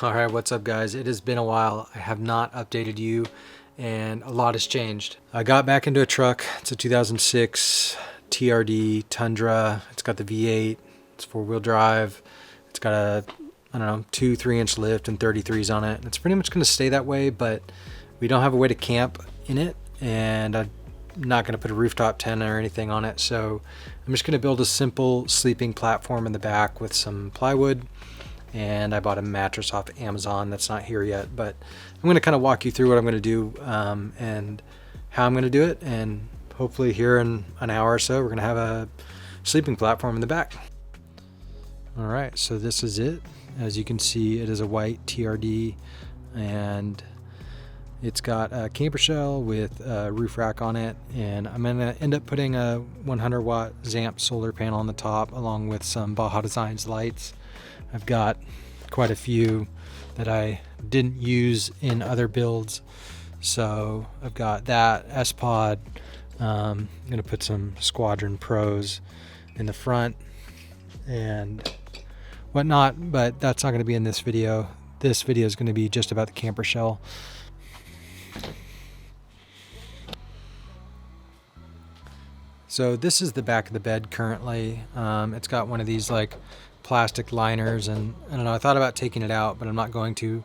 Alright, what's up guys? It has been a while. I have not updated you and a lot has changed. I got back into a truck. It's a 2006 TRD Tundra. It's got the V8. It's 4-wheel drive. It's got a, 2-3 inch lift and 33s on it. It's pretty much going to stay that way, but we don't have a way to camp in it, and I'm not going to put a rooftop tent or anything on it. So I'm just going to build a simple sleeping platform in the back with some plywood. And I bought a mattress off Amazon that's not here yet, but I'm going to kind of walk you through what I'm going to do and how I'm going to do it, and hopefully here in an hour or so we're going to have a sleeping platform in the back. Alright, so this is it. As you can see, it is a white TRD, and it's got a camper shell with a roof rack on it, and I'm going to end up putting a 100 watt Zamp solar panel on the top along with some Baja Designs lights. I've got quite a few that I didn't use in other builds, so I've got that S-Pod. I'm going to put some Squadron Pros in the front and whatnot, but that's not going to be in this video. This video is going to be just about the camper shell. So this is the back of the bed currently. It's got one of these like plastic liners, and I don't know, I thought about taking it out, but I'm not going to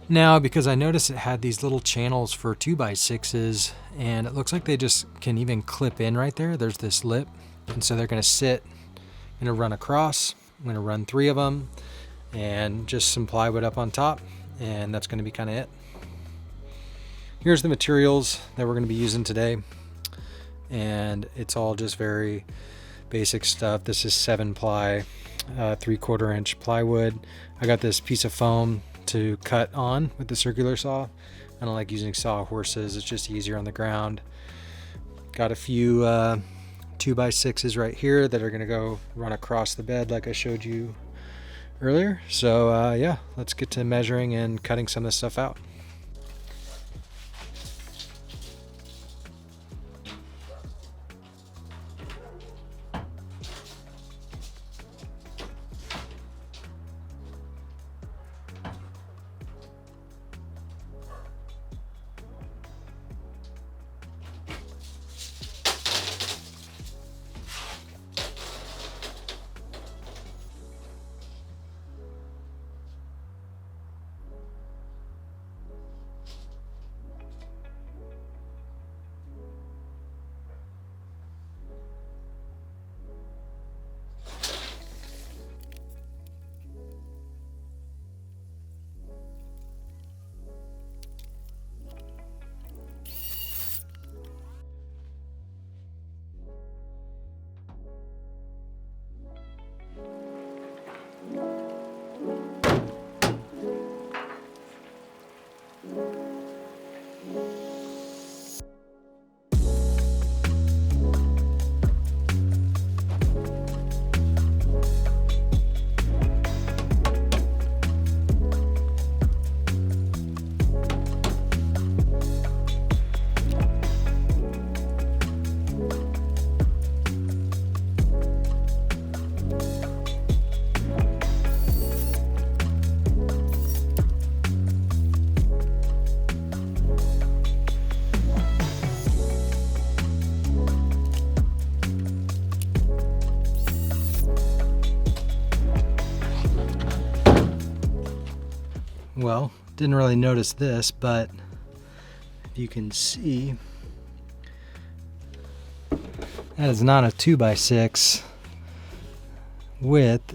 now because I noticed it had these little channels for 2x6s, and it looks like they just can even clip in right there. There's this lip, and so they're going to sit, I'm going to run across, I'm going to run 3 of them and just some plywood up on top, and that's going to be kind of it. Here's the materials that we're going to be using today, and it's all just very basic stuff. This is 7-ply 3/4 inch plywood. I got this piece of foam to cut on with the circular saw. I don't like using sawhorses, it's just easier on the ground. Got a few 2x6s right here that are going to go run across the bed like I showed you earlier. So yeah, let's get to measuring and cutting some of this stuff out. Well, didn't really notice this, but if you can see, that is not a 2x6 width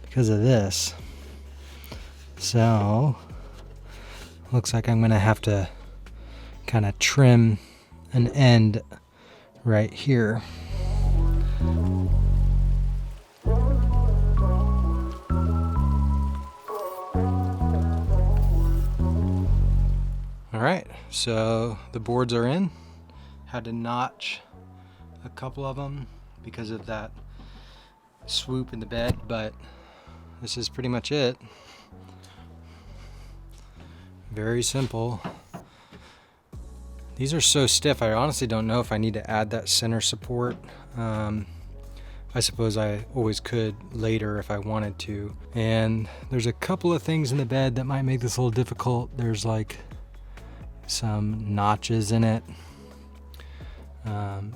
because of this. So looks like I'm gonna have to kind of trim an end right here. Alright, so the boards are in. Had to notch a couple of them because of that swoop in the bed, but this is pretty much it. Very simple. These are so stiff, I honestly don't know if I need to add that center support. I suppose I always could later if I wanted to. And there's a couple of things in the bed that might make this a little difficult. There's like some notches in it.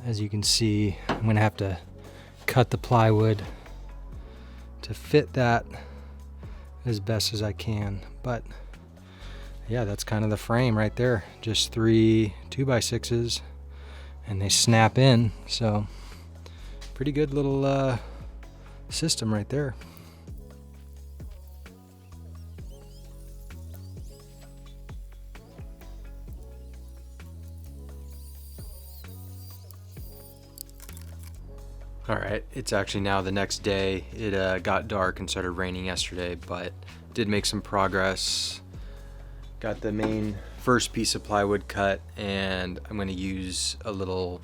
As you can see, I'm gonna have to cut the plywood to fit that as best as I can. But yeah, that's kind of the frame right there. Just 3 2x6s, and they snap in. So pretty good little system right there. All right, it's actually now the next day. It got dark and started raining yesterday, but did make some progress. Got the main first piece of plywood cut, and I'm going to use a little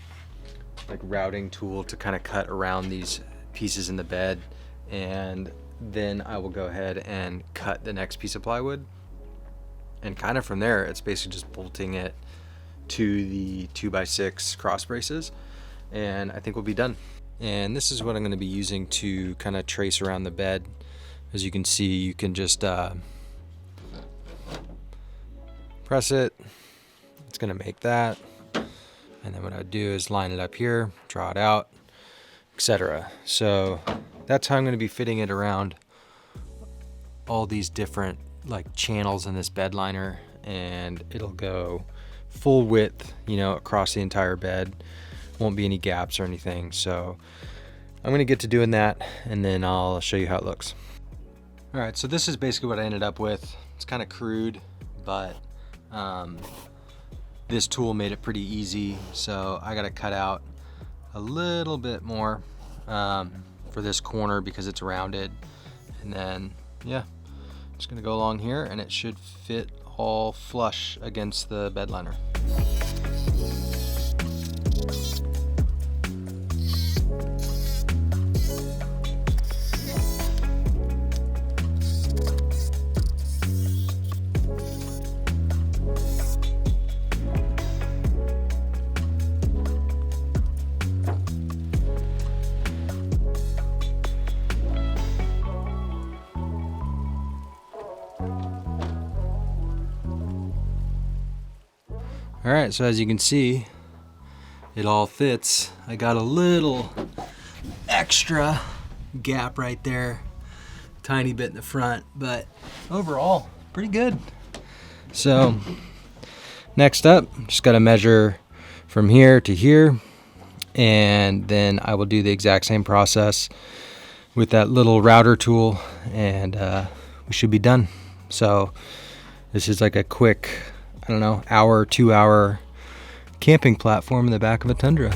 like routing tool to kind of cut around these pieces in the bed, and then I will go ahead and cut the next piece of plywood, and kind of from there it's basically just bolting it to the 2x6 cross braces, and I think we'll be done. And this is what I'm going to be using to kind of trace around the bed. As you can see, you can just press it. It's going to make that. And then what I do is line it up here, draw it out, etc. So that's how I'm going to be fitting it around all these different like channels in this bed liner, and it'll go full width, you know, across the entire bed. Won't be any gaps or anything. So I'm gonna get to doing that, and then I'll show you how it looks. All right, so this is basically what I ended up with. It's kind of crude, but this tool made it pretty easy. So I gotta cut out a little bit more for this corner because it's rounded, and then yeah, just gonna go along here, and it should fit all flush against the bed liner. All right, so as you can see, it all fits. I got a little extra gap right there, tiny bit in the front, but overall, pretty good. So next up, just gotta measure from here to here, and then I will do the exact same process with that little router tool, and we should be done. So this is like a quick, I don't know, hour, 2 hour camping platform in the back of a Tundra.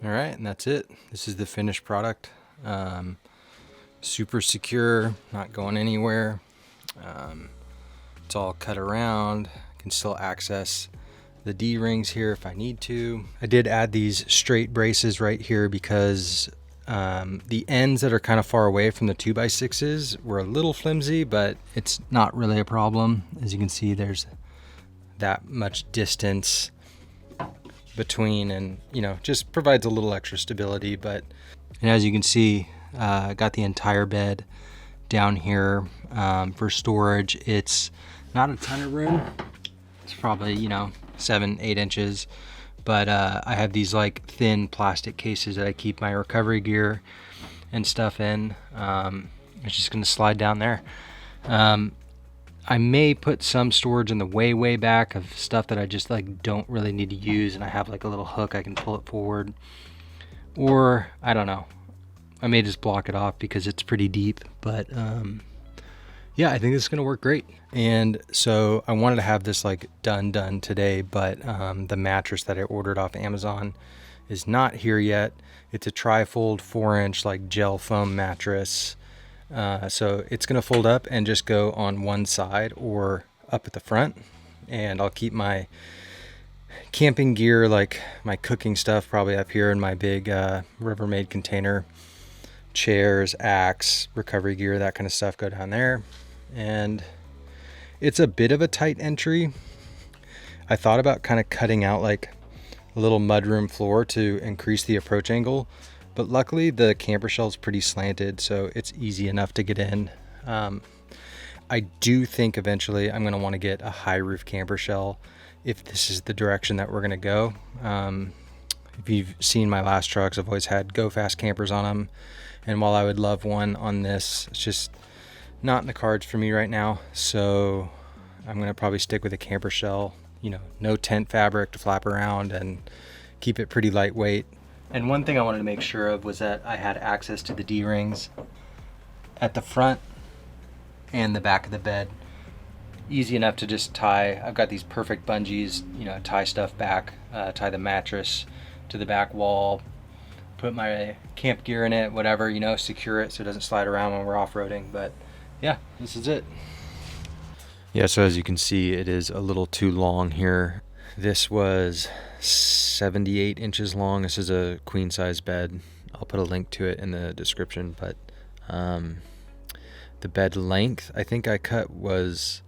All right, and that's it. This is the finished product. Super secure, not going anywhere. It's all cut around. I can still access the D-rings here if I need to. I did add these straight braces right here because the ends that are kind of far away from the 2x6s were a little flimsy, but it's not really a problem. As you can see, there's that much distance between, and you know, just provides a little extra stability. But and as you can see, I got the entire bed down here for storage. It's not a ton of room. It's probably, you know, 7-8 inches, but I have these like thin plastic cases that I keep my recovery gear and stuff in. It's just gonna slide down there. I may put some storage in the way back of stuff that I just like don't really need to use, and I have like a little hook I can pull it forward, or I don't know, I may just block it off because it's pretty deep. But yeah, I think this is gonna work great. And so I wanted to have this like done today, but the mattress that I ordered off Amazon is not here yet. It's a tri-fold 4-inch like gel foam mattress. So it's gonna fold up and just go on one side or up at the front, and I'll keep my camping gear, like my cooking stuff, probably up here in my big Rubbermaid container. Chairs, axe, recovery gear, that kind of stuff go down there. And it's a bit of a tight entry. I thought about kind of cutting out like a little mudroom floor to increase the approach angle, but luckily the camper shell is pretty slanted, so it's easy enough to get in. I do think eventually I'm going to want to get a high roof camper shell if this is the direction that we're going to go. If you've seen my last trucks, I've always had go fast campers on them, and while I would love one on this, it's just not in the cards for me right now. So I'm going to probably stick with a camper shell, you know, no tent fabric to flap around, and keep it pretty lightweight. And one thing I wanted to make sure of was that I had access to the D-rings at the front and the back of the bed. Easy enough to just tie. I've got these perfect bungees, you know, tie stuff back, tie the mattress to the back wall, put my camp gear in it, whatever, you know, secure it so it doesn't slide around when we're off-roading. But yeah, this is it. Yeah, so as you can see, it is a little too long here. This was 78 inches long. This is a queen size bed. I'll put a link to it in the description, but the bed length I think I cut was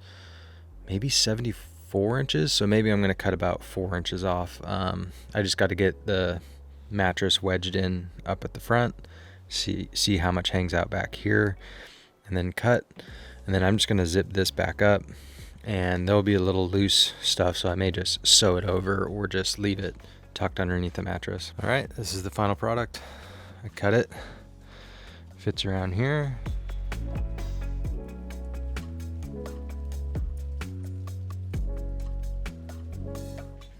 maybe 74 inches, so maybe I'm going to cut about 4 inches off. I just got to get the mattress wedged in up at the front, see how much hangs out back here, and then cut. And then I'm just going to zip this back up, and there'll be a little loose stuff, so I may just sew it over or just leave it tucked underneath the mattress. All right, this is the final product. I cut it, fits around here.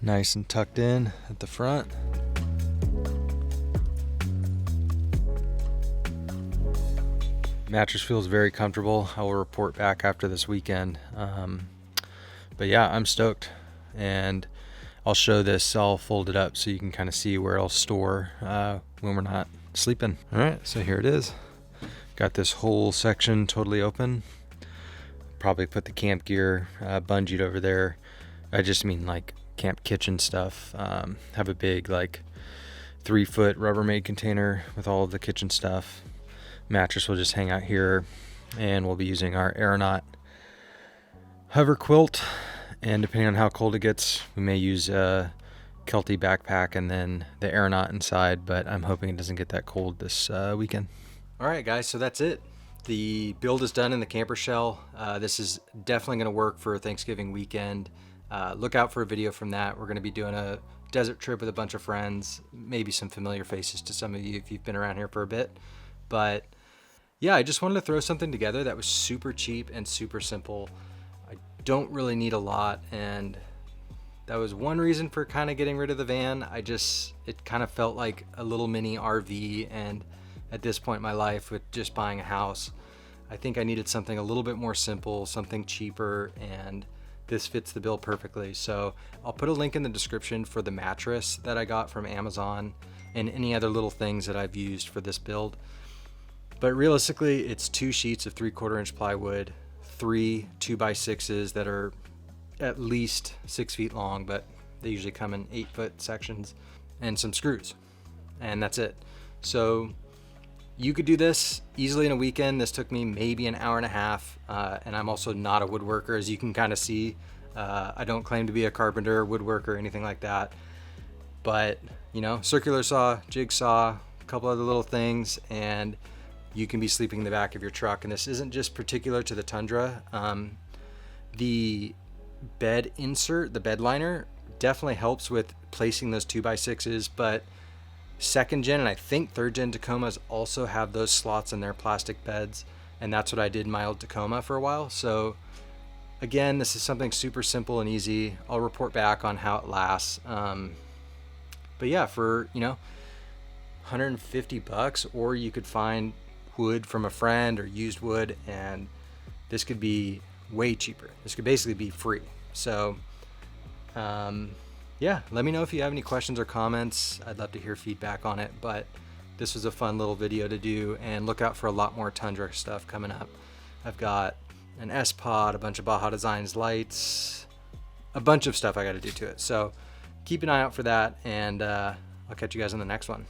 Nice and tucked in at the front. Mattress feels very comfortable. I will report back after this weekend. But yeah, I'm stoked, and I'll show this. I'll fold it up so you can kind of see where I'll store when we're not sleeping. All right, so here it is. Got this whole section totally open. Probably put the camp gear bungeed over there. I just mean like camp kitchen stuff. Have a big like 3-foot Rubbermaid container with all of the kitchen stuff. Mattress will just hang out here, and we'll be using our aeronaut hover quilt, and depending on how cold it gets, we may use a Kelty backpack and then the aeronaut inside, but I'm hoping it doesn't get that cold this weekend. All right guys, so that's it. The build is done in the camper shell. This is definitely going to work for Thanksgiving weekend. Look out for a video from that. We're going to be doing a desert trip with a bunch of friends, maybe some familiar faces to some of you if you've been around here for a bit. But yeah, I just wanted to throw something together that was super cheap and super simple. I don't really need a lot, and that was one reason for kind of getting rid of the van. It kind of felt like a little mini RV, and at this point in my life with just buying a house, I think I needed something a little bit more simple, something cheaper, and this fits the bill perfectly. So I'll put a link in the description for the mattress that I got from Amazon and any other little things that I've used for this build. But realistically, it's 2 sheets of 3/4 inch plywood, 3 2x6s that are at least 6 feet long, but they usually come in 8-foot sections, and some screws, and that's it. So you could do this easily in a weekend. This took me maybe an hour and a half, and I'm also not a woodworker, as you can kind of see. I don't claim to be a carpenter, woodworker, anything like that. But you know, circular saw, jigsaw, a couple other little things, and you can be sleeping in the back of your truck. And this isn't just particular to the Tundra. The bed insert, the bed liner, definitely helps with placing those 2x6s, but second gen and I think third gen Tacomas also have those slots in their plastic beds, and that's what I did in my old Tacoma for a while. So again, this is something super simple and easy. I'll report back on how it lasts. But yeah, for, you know, $150, or you could find wood from a friend or used wood, and this could be way cheaper. This could basically be free. So yeah, let me know if you have any questions or comments. I'd love to hear feedback on it, but this was a fun little video to do, and look out for a lot more Tundra stuff coming up. I've got an S-Pod, a bunch of Baja Designs lights, a bunch of stuff I got to do to it. So keep an eye out for that, and I'll catch you guys on the next one.